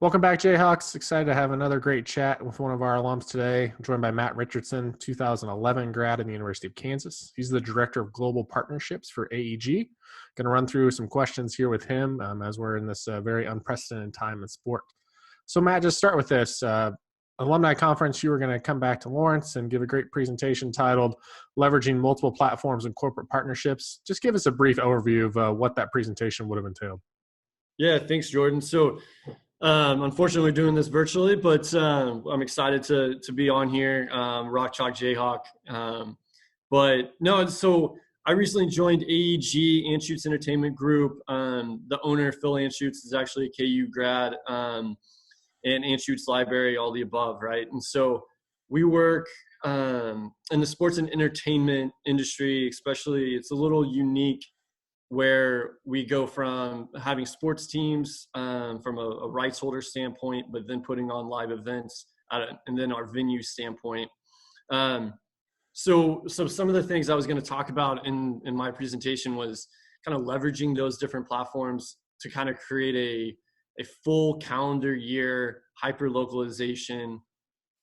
Welcome back, Jayhawks. Excited to have another great chat with one of our alums today. I'm joined by Matt Richardson, 2011 grad in the University of Kansas. He's the Director of Global Partnerships for AEG. Going to run through some questions here with him as we're in this very unprecedented time in sport. So, Matt, just start with this. Alumni Conference, you were going to come back to Lawrence and give a great presentation titled Leveraging Multiple Platforms and Corporate Partnerships. Just give us a brief overview of what that presentation would have entailed. Yeah, thanks, Jordan. So, unfortunately, we're doing this virtually, but I'm excited to be on here, Rock Chalk Jayhawk. So I recently joined AEG, Anschutz Entertainment Group. The owner, Phil Anschutz, is actually a KU grad, and Anschutz Library, all the above, right? And so we work in the sports and entertainment industry, especially. It's a little unique where we go from having sports teams from a rights holder standpoint, but then putting on live events and then our venue standpoint. So some of the things I was going to talk about in my presentation was kind of leveraging those different platforms to kind of create a full calendar year hyper localization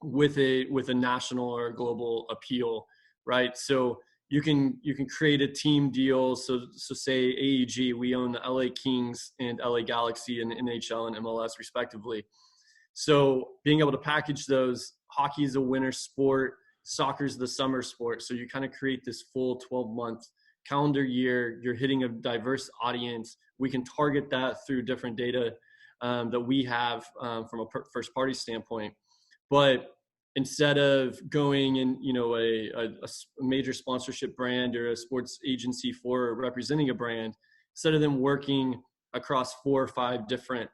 with a national or global appeal, right? So you can create a team deal. So say AEG, we own the LA Kings and LA Galaxy and NHL and MLS respectively. So being able to package those, hockey is a winter sport, soccer is the summer sport. So you kind of create this full 12-month calendar year. You're hitting a diverse audience. We can target that through different data that we have from a first party standpoint. But instead of going in, a major sponsorship brand or a sports agency for representing a brand, instead of them working across 4 or 5 different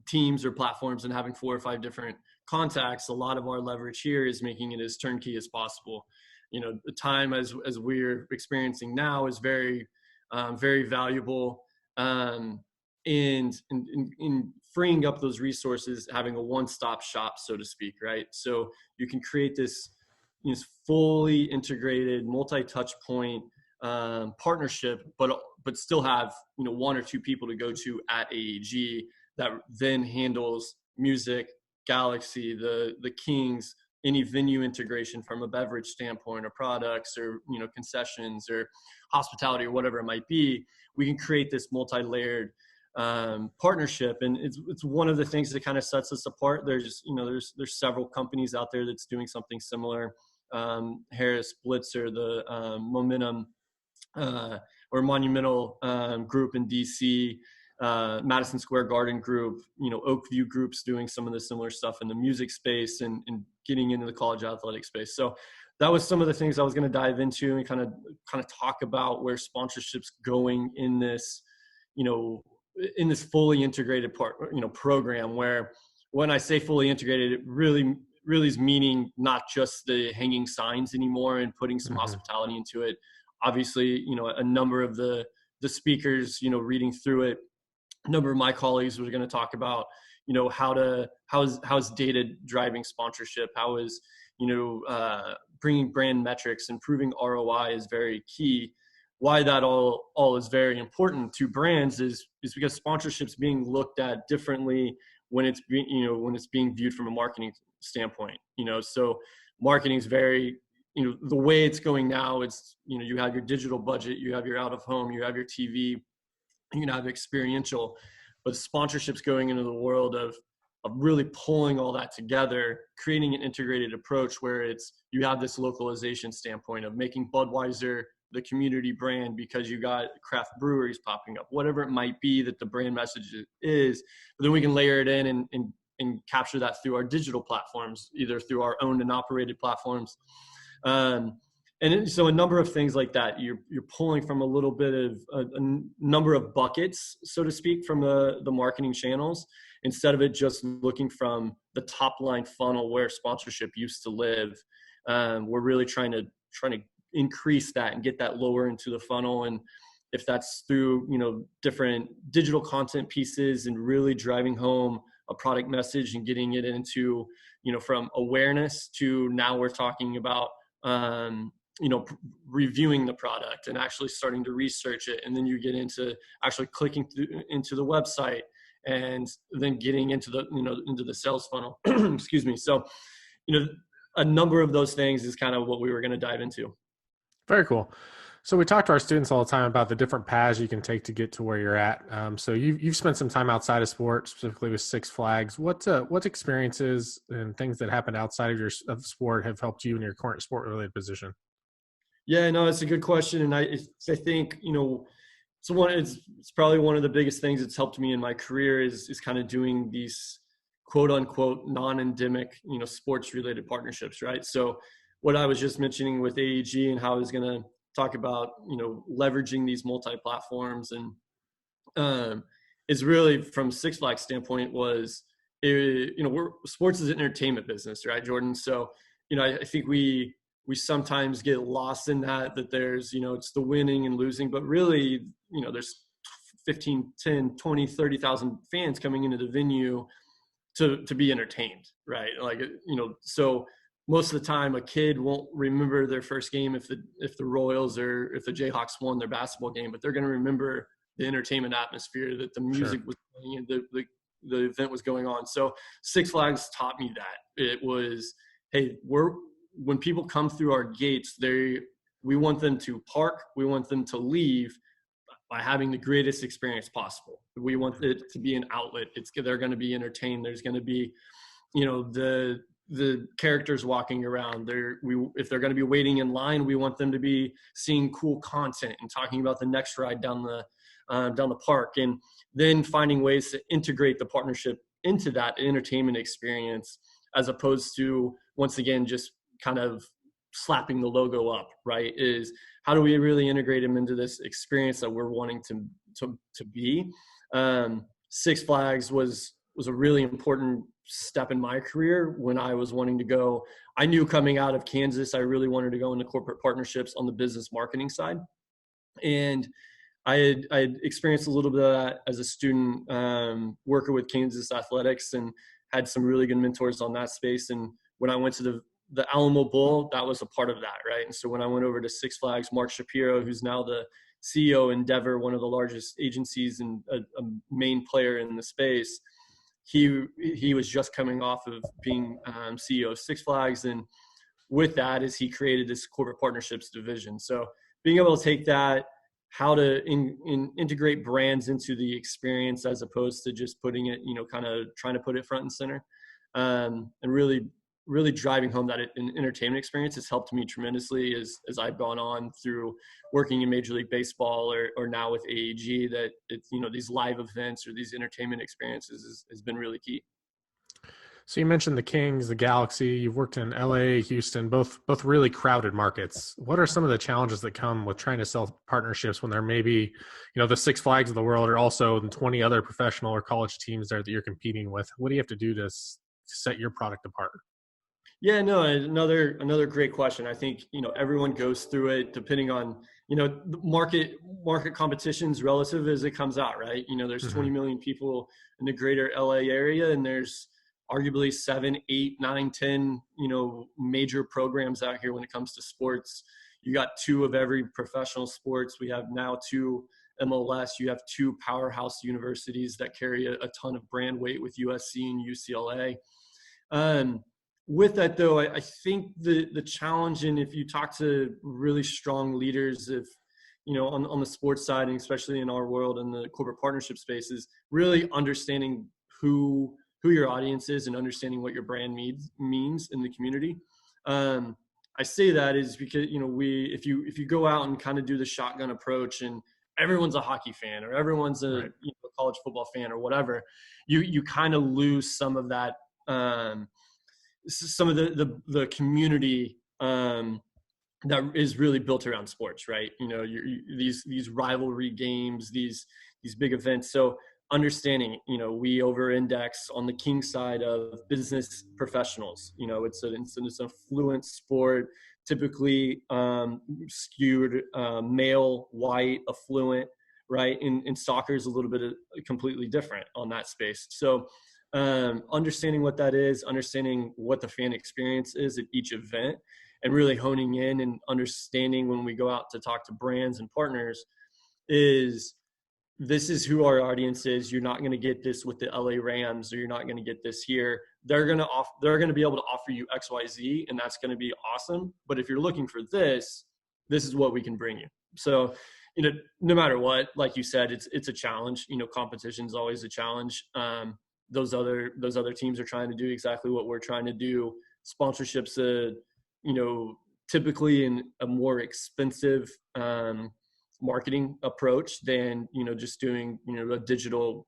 teams or platforms and having 4 or 5 different contacts, a lot of our leverage here is making it as turnkey as possible. The time as we're experiencing now is very, very valuable. And in freeing up those resources, having a one-stop shop, so to speak, right? So you can create this fully integrated, multi-touch point partnership, but still have 1 or 2 people to go to at AEG that then handles music, Galaxy, the Kings, any venue integration from a beverage standpoint or products or concessions or hospitality or whatever it might be. We can create this multi-layered partnership, and it's one of the things that kind of sets us apart. There's several companies out there that's doing something similar. Harris Blitzer, the Momentum or Monumental group in DC, Madison Square Garden group, Oakview Group's doing some of the similar stuff in the music space and getting into the college athletic space. So that was some of the things I was going to dive into and kind of talk about where sponsorship's going in this, in this fully integrated program, where when I say fully integrated, it really is meaning not just the hanging signs anymore and putting some hospitality into it. Obviously, a number of the speakers, reading through it, a number of my colleagues were going to talk about, how's data driving sponsorship? How is, bringing brand metrics, improving ROI is very key. Why that all is very important to brands is because sponsorship's being looked at differently when it's being viewed from a marketing standpoint. So marketing is very, the way it's going now, it's, you have your digital budget, you have your out of home, you have your TV, you can have experiential, but sponsorship's going into the world of really pulling all that together, creating an integrated approach where you have this localization standpoint of making Budweiser the community brand because you got craft breweries popping up, whatever it might be that the brand message is. But then we can layer it in and capture that through our digital platforms, either through our owned and operated platforms. So a number of things like that, you're pulling from a little bit of a number of buckets, so to speak, from the marketing channels, instead of it just looking from the top line funnel where sponsorship used to live. We're really trying to increase that and get that lower into the funnel. And if that's through, different digital content pieces and really driving home a product message and getting it into, from awareness to now we're talking about, reviewing the product and actually starting to research it. And then you get into actually clicking into the website and then getting into the sales funnel. Excuse me. So, a number of those things is kind of what we were going to dive into. Very cool. So we talk to our students all the time about the different paths you can take to get to where you're at. So you've spent some time outside of sport, specifically with Six Flags. What experiences and things that happened outside of of sport have helped you in your current sport related position? Yeah, no, it's a good question, and I think it's probably one of the biggest things that's helped me in my career is kind of doing these quote unquote non-endemic sports related partnerships, right? So what I was just mentioning with AEG and how I was going to talk about leveraging these multi-platforms and is really from Six Flags standpoint was sports is an entertainment business, right, Jordan? So I think we sometimes get lost in that there's it's the winning and losing, but really there's 15, 10, 20, 30,000 fans coming into the venue to be entertained, right? Like so most of the time a kid won't remember their first game if the Royals or if the Jayhawks won their basketball game, but they're going to remember the entertainment atmosphere, that the music was playing and the event was going on. So Six Flags taught me that. It was, hey, when people come through our gates, we want them to park, we want them to leave by having the greatest experience possible. We want it to be an outlet. They're going to be entertained. There's going to be, the characters walking around there. If they're going to be waiting in line, we want them to be seeing cool content and talking about the next ride down the park, and then finding ways to integrate the partnership into that entertainment experience, as opposed to, once again, just kind of slapping the logo up, right? Is how do we really integrate them into this experience that we're wanting to be? Six Flags was a really important step in my career when I was wanting to go. I knew coming out of Kansas, I really wanted to go into corporate partnerships on the business marketing side. And I had experienced a little bit of that as a student, working with Kansas athletics, and had some really good mentors on that space. And when I went to the Alamo Bowl, that was a part of that, right? And so when I went over to Six Flags, Mark Shapiro, who's now the CEO Endeavor, one of the largest agencies and a main player in the space, he was just coming off of being CEO of Six Flags, and with that is he created this corporate partnerships division. So being able to take that, how to integrate brands into the experience as opposed to just putting it, kind of trying to put it front and center, and really driving home that entertainment experience has helped me tremendously as I've gone on through working in Major League Baseball or now with AEG, that it's, these live events or these entertainment experiences has been really key. So you mentioned the Kings, the Galaxy. You've worked in LA, Houston, both really crowded markets. What are some of the challenges that come with trying to sell partnerships when there may be, the Six Flags of the world, or also 20 other professional or college teams there that you're competing with? What do you have to do to set your product apart? Yeah, no, another great question. I think, everyone goes through it depending on, the market competition's relative as it comes out, right? There's 20 million people in the greater LA area, and there's arguably 7, 8, 9, 10, major programs out here when it comes to sports. You got 2 of every professional sports. We have now 2 MLS. You have 2 powerhouse universities that carry a ton of brand weight with USC and UCLA. With that, though, I think the challenge, and if you talk to really strong leaders, if on the sports side, and especially in our world in the corporate partnership space, is really understanding who your audience is and understanding what your brand means in the community. I say that is because if you go out and kind of do the shotgun approach, and everyone's a hockey fan or everyone's a college football fan or whatever, you kind of lose some of that. Some of the community that is really built around sports, right? These rivalry games, these big events. So understanding, we over-index on the King side of business professionals. It's an affluent sport, typically skewed male, white, affluent, right? And soccer is a little bit completely different on that space. So understanding what that is, understanding what the fan experience is at each event, and really honing in and understanding when we go out to talk to brands and partners is this is who our audience is. You're not going to get this with the LA Rams, or you're not going to get this here. They're going to be able to offer you XYZ, and that's going to be awesome. But if you're looking for this is what we can bring you. So, no matter what, like you said, it's a challenge. Competition is always a challenge. Those other teams are trying to do exactly what we're trying to do. Sponsorships, typically in a more expensive marketing approach than just doing a digital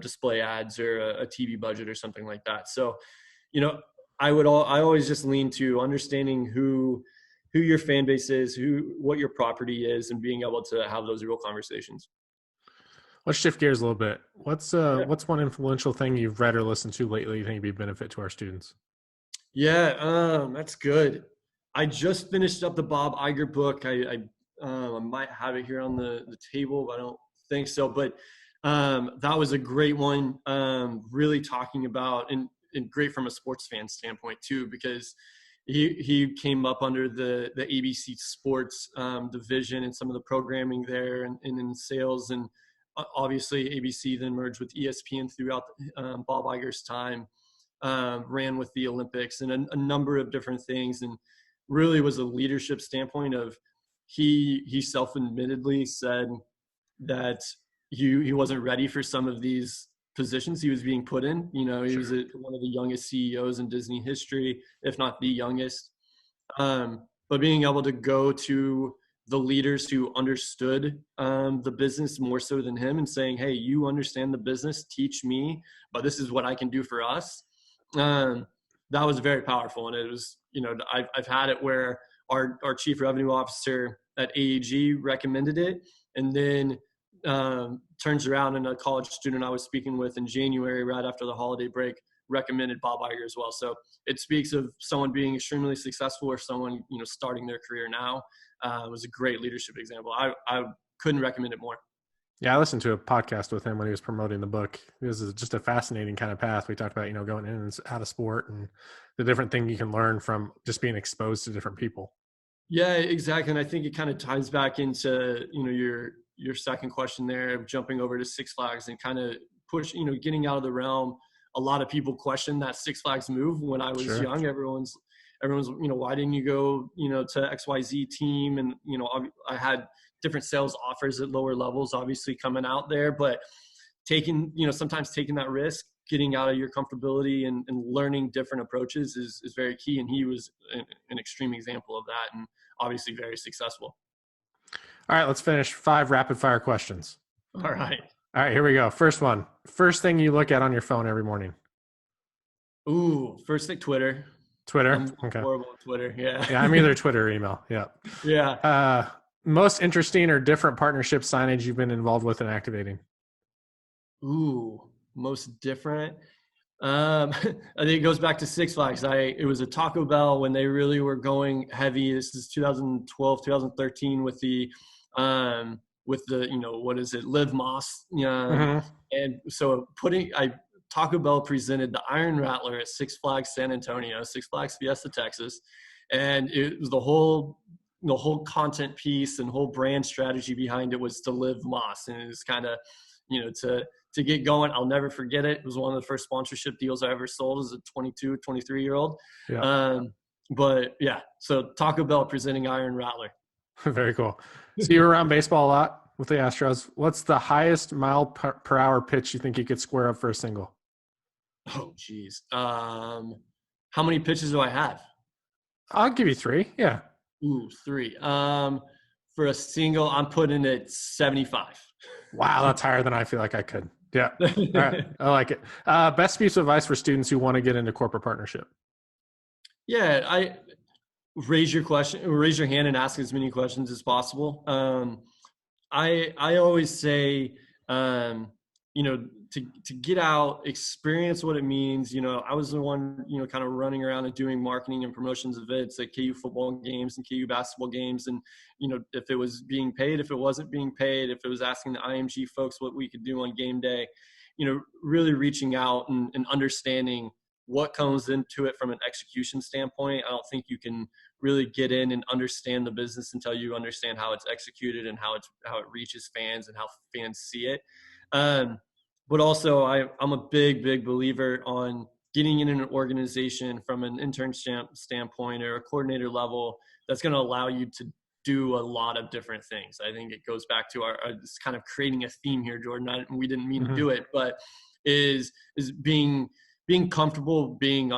display ads or a TV budget or something like that. So I always just lean to understanding who your fan base is, what your property is, and being able to have those real conversations. Let's shift gears a little bit. What's one influential thing you've read or listened to lately you think would be a benefit to our students? Yeah, that's good. I just finished up the Bob Iger book. I might have it here on the table, but I don't think so. But that was a great one, really talking about, and great from a sports fan standpoint too, because he came up under the ABC Sports division and some of the programming there and in sales. And obviously ABC then merged with ESPN throughout Bob Iger's time, ran with the Olympics and a number of different things, and really was a leadership standpoint of he self-admittedly said that he wasn't ready for some of these positions he was being put in. He was one of the youngest CEOs in Disney history, if not the youngest. But being able to go to the leaders who understood the business more so than him and saying, hey, you understand the business, teach me, but this is what I can do for us. That was very powerful. And it was, I've had it where our chief revenue officer at AEG recommended it, and then turns around and a college student I was speaking with in January, right after the holiday break, recommended Bob Iger as well. So it speaks of someone being extremely successful or someone, starting their career now. It was a great leadership example. I couldn't recommend it more. Yeah, I listened to a podcast with him when he was promoting the book. It was just a fascinating kind of path. We talked about, going in and out of sport and the different thing you can learn from just being exposed to different people. Yeah, exactly. And I think it kind of ties back into, your second question there, of jumping over to Six Flags and kind of push, getting out of the realm. A lot of people question that Six Flags move. When I was young, everyone's, why didn't you go, to XYZ team? And, I had different sales offers at lower levels, obviously coming out there, but sometimes taking that risk, getting out of your comfortability and learning different approaches is very key. And he was an extreme example of that, and obviously very successful. All right, let's finish 5 rapid fire questions. All right, here we go. First one. First thing you look at on your phone every morning? Ooh, first thing, Twitter. I'm okay. Horrible at Twitter. Yeah. Yeah, I'm either Twitter or email. Yeah. Yeah. Most interesting or different partnership signage you've been involved with and activating? Ooh, most different. I think it goes back to Six Flags. It was a Taco Bell when they really were going heavy. This is 2012, 2013 with the Live Moss. And so Taco Bell presented the Iron Rattler at Six Flags San Antonio, Six Flags Fiesta, Texas. And it was the whole content piece and whole brand strategy behind it was to Live Moss. And it was kind of, to get going. I'll never forget it. It was one of the first sponsorship deals I ever sold as a 22, 23-year-old. Yeah. But yeah, so Taco Bell presenting Iron Rattler. Very cool. So you were around baseball a lot with the Astros. What's the highest mile per hour pitch you think you could square up for a single? Oh, geez. How many pitches do I have? I'll give you 3. Yeah. Ooh, 3. For a single, I'm putting it 75. Wow, that's higher than I feel like I could. Yeah. All right. I like it. Best piece of advice for students who want to get into corporate partnership? Yeah, I raise your hand and ask as many questions as possible. I always say, to get out, experience what it means. I was the one, kind of running around and doing marketing and promotions events at KU football games and KU basketball games. And, if it was being paid, if it wasn't being paid, if it was asking the IMG folks what we could do on game day, really reaching out and understanding what comes into it from an execution standpoint. I don't think you can really get in and understand the business until you understand how it's executed and how it reaches fans and how fans see it. But also I'm a big believer on getting in an organization from an internship standpoint or a coordinator level that's going to allow you to do a lot of different things. I think it goes back to our it's kind of creating a theme here, Jordan. We didn't mean to do it, but is being comfortable, being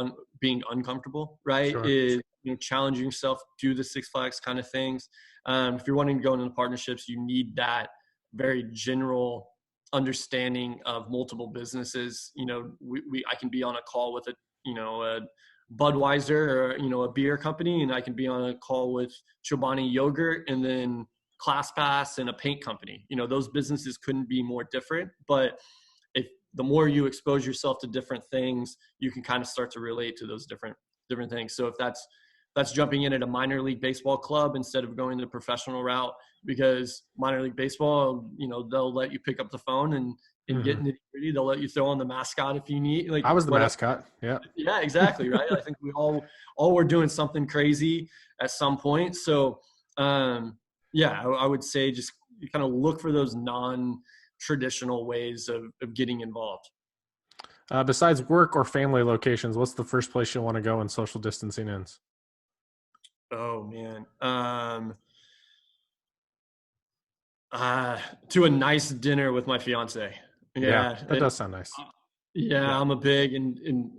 uncomfortable, right? Sure. Is challenging yourself, do the Six Flags kind of things. If you're wanting to go into partnerships, you need that very general understanding of multiple businesses. I can be on a call with a Budweiser or a beer company, and I can be on a call with Chobani Yogurt and then ClassPass and a paint company. Those businesses couldn't be more different, but if the more you expose yourself to different things, you can kind of start to relate to those different things. So if that's jumping in at a minor league baseball club instead of going the professional route, because minor league baseball, they'll let you pick up the phone and get nitty-gritty. They'll let you throw on the mascot if you need. Like I was the mascot. Yeah. Yeah, exactly. Right. I think we all were doing something crazy at some point. So, I would say just kind of look for those non-traditional ways of getting involved. Besides work or family locations, what's the first place you'll want to go when social distancing ends? Oh man. To a nice dinner with my fiance. Yeah, that does sound nice. Yeah, I'm a big, and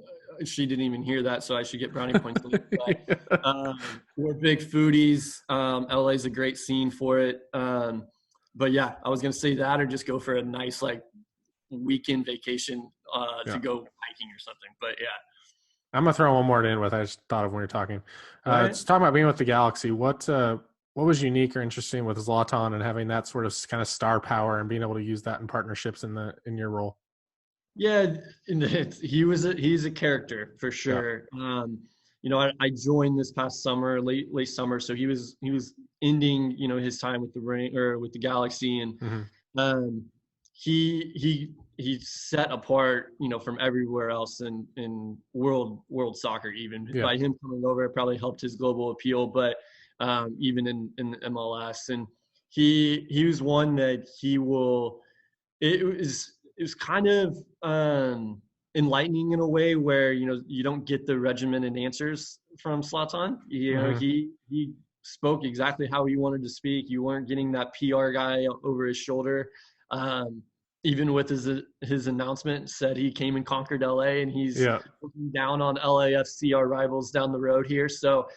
she didn't even hear that, so I should get brownie points. But, we're big foodies. LA's a great scene for it. But yeah, I was going to say that, or just go for a nice weekend vacation to go hiking or something. But yeah. I'm going to throw one more in with, I just thought of when you're talking. Right. Just talking about being with the Galaxy, what was unique or interesting with Zlatan and having that sort of kind of star power and being able to use that in partnerships in your role? Yeah, he's a character for sure. Yeah. I joined this past summer, late summer, so he was ending his time with the Galaxy, and he's set apart from everywhere else in world soccer. Even by him coming over, it probably helped his global appeal, but even in the MLS, and he was one that it was kind of enlightening in a way where you don't get the regimented answers from Zlatan. He spoke exactly how he wanted to speak. You weren't getting that PR guy over his shoulder. Even with his announcement, said he came and conquered LA, and he's looking down on LAFC, our rivals down the road here. So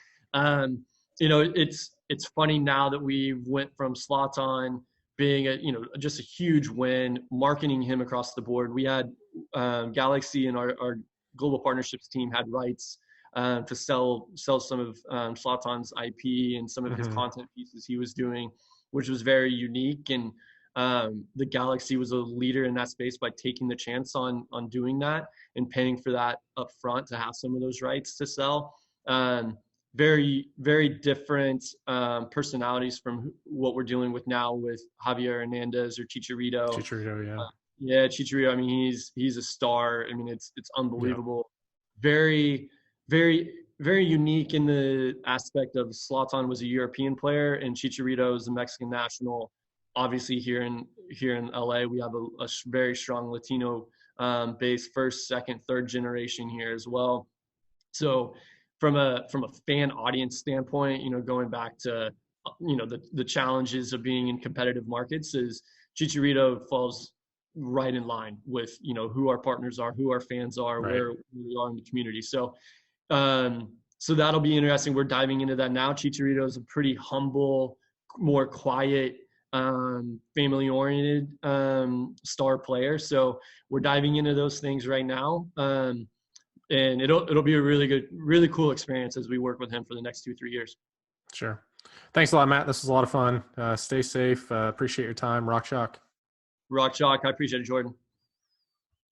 it's funny now that we went from Zlatan being just a huge win, marketing him across the board. We had Galaxy and our global partnerships team had rights to sell some of Zlatan's IP and some of his content pieces he was doing, which was very unique. And the Galaxy was a leader in that space by taking the chance on doing that and paying for that up front to have some of those rights to sell. Very, very different personalities from what we're dealing with now with Javier Hernandez or Chicharito. Chicharito. I mean, he's a star. I mean, it's unbelievable. Yeah. Very, very, very unique in the aspect of Zlatan was a European player and Chicharito is a Mexican national. Obviously, here in LA, we have a very strong Latino base, first, second, third generation here as well. So, from a fan audience standpoint, going back to the challenges of being in competitive markets, is Chicharito falls right in line with who our partners are, who our fans are, right, where we are in the community. So that'll be interesting. We're diving into that now. Chicharito is a pretty humble, more quiet, family-oriented star player. So we're diving into those things right now. And it'll be a really cool experience as we work with him for the next 2-3 years. Sure. Thanks a lot, Matt. This was a lot of fun. Stay safe. Appreciate your time. Rock Chalk. Rock Chalk. I appreciate it, Jordan.